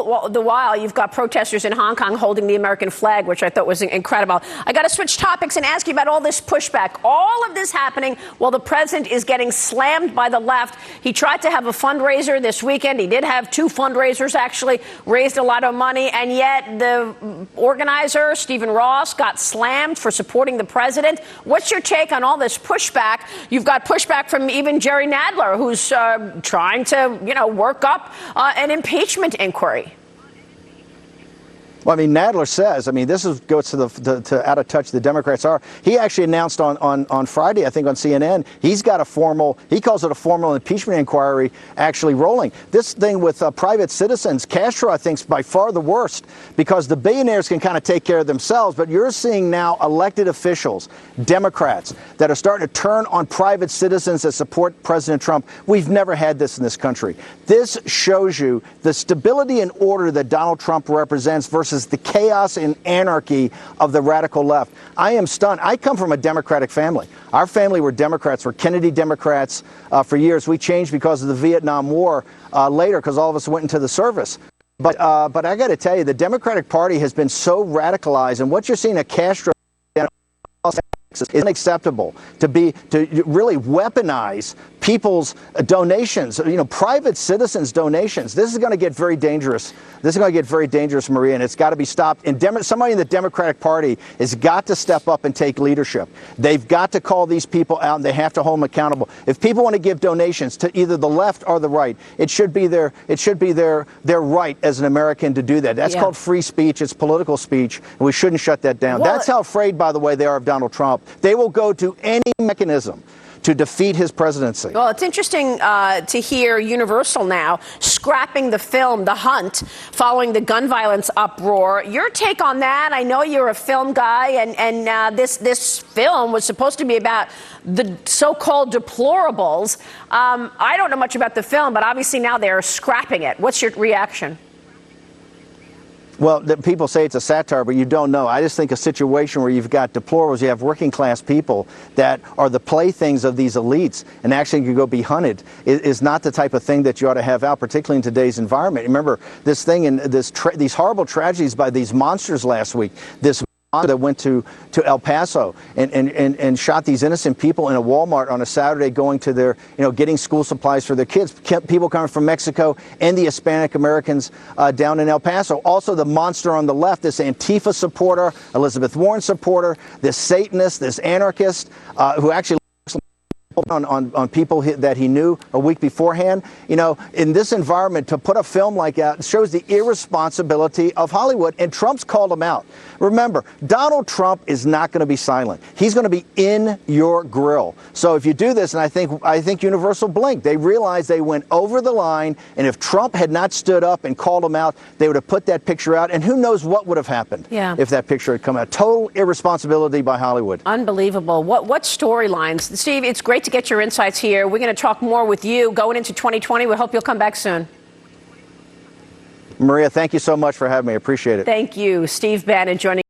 Well, the while you've got protesters in Hong Kong holding the American flag, which I thought was incredible. I got to switch topics and ask you about all this pushback. All of this happening while the president is getting slammed by the left. He tried to have a fundraiser this weekend. He did have two fundraisers, actually, raised a lot of money. And yet the organizer, Stephen Ross, got slammed for supporting the president. What's your take on all this pushback? You've got pushback from even Jerry Nadler, who's trying to, work up an impeachment inquiry. Well, Nadler says, this goes to out of touch the Democrats are. He actually announced on Friday, I think on CNN, he's got he calls it a formal impeachment inquiry actually rolling. This thing with private citizens, Castro, I think, is by far the worst because the billionaires can kind of take care of themselves. But you're seeing now elected officials, Democrats, that are starting to turn on private citizens that support President Trump. We've never had this in this country. This shows you the stability and order that Donald Trump represents versus the chaos and anarchy of the radical left. I am stunned. I come from a Democratic family. Our family were Democrats, were Kennedy Democrats for years. We changed because of the Vietnam War later because all of us went into the service. But I got to tell you, the Democratic Party has been so radicalized, and what you're seeing at Castro is unacceptable to really weaponize people's donations, private citizens' donations. This is going to get very dangerous. This is going to get very dangerous, Maria, and it's got to be stopped. And somebody in the Democratic Party has got to step up and take leadership. They've got to call these people out, and they have to hold them accountable. If people want to give donations to either the left or the right, it should be their right as an American to do that. That's called free speech. It's political speech, and we shouldn't shut that down. Well, that's how afraid, by the way, they are of Donald Trump. They will go to any mechanism to defeat his presidency. Well, it's interesting to hear Universal now scrapping the film, The Hunt, following the gun violence uproar. Your take on that? I know you're a film guy, and this film was supposed to be about the so-called deplorables. I don't know much about the film, but obviously now they're scrapping it. What's your reaction? Well, people say it's a satire, but you don't know. I just think a situation where you've got deplorables, you have working class people that are the playthings of these elites and actually can go be hunted is not the type of thing that you ought to have out, particularly in today's environment. Remember this thing and these horrible tragedies by these monsters last week. This that went to El Paso and shot these innocent people in a Walmart on a Saturday going to their, getting school supplies for their kids. People coming from Mexico and the Hispanic Americans down in El Paso. Also the monster on the left, this Antifa supporter, Elizabeth Warren supporter, this Satanist, this anarchist who actually on people that he knew a week beforehand. In this environment, to put a film like that shows the irresponsibility of Hollywood, and Trump's called him out. Remember, Donald Trump is not going to be silent. He's going to be in your grill. So if you do this, and I think Universal blinked, they realized they went over the line, and if Trump had not stood up and called him out, they would have put that picture out, and who knows what would have happened if that picture had come out. Total irresponsibility by Hollywood. Unbelievable. What storylines? Steve, it's great to get your insights here. We're going to talk more with you going into 2020. We hope you'll come back soon. Maria, thank you so much for having me. I appreciate it. Thank you. Steve Bannon joining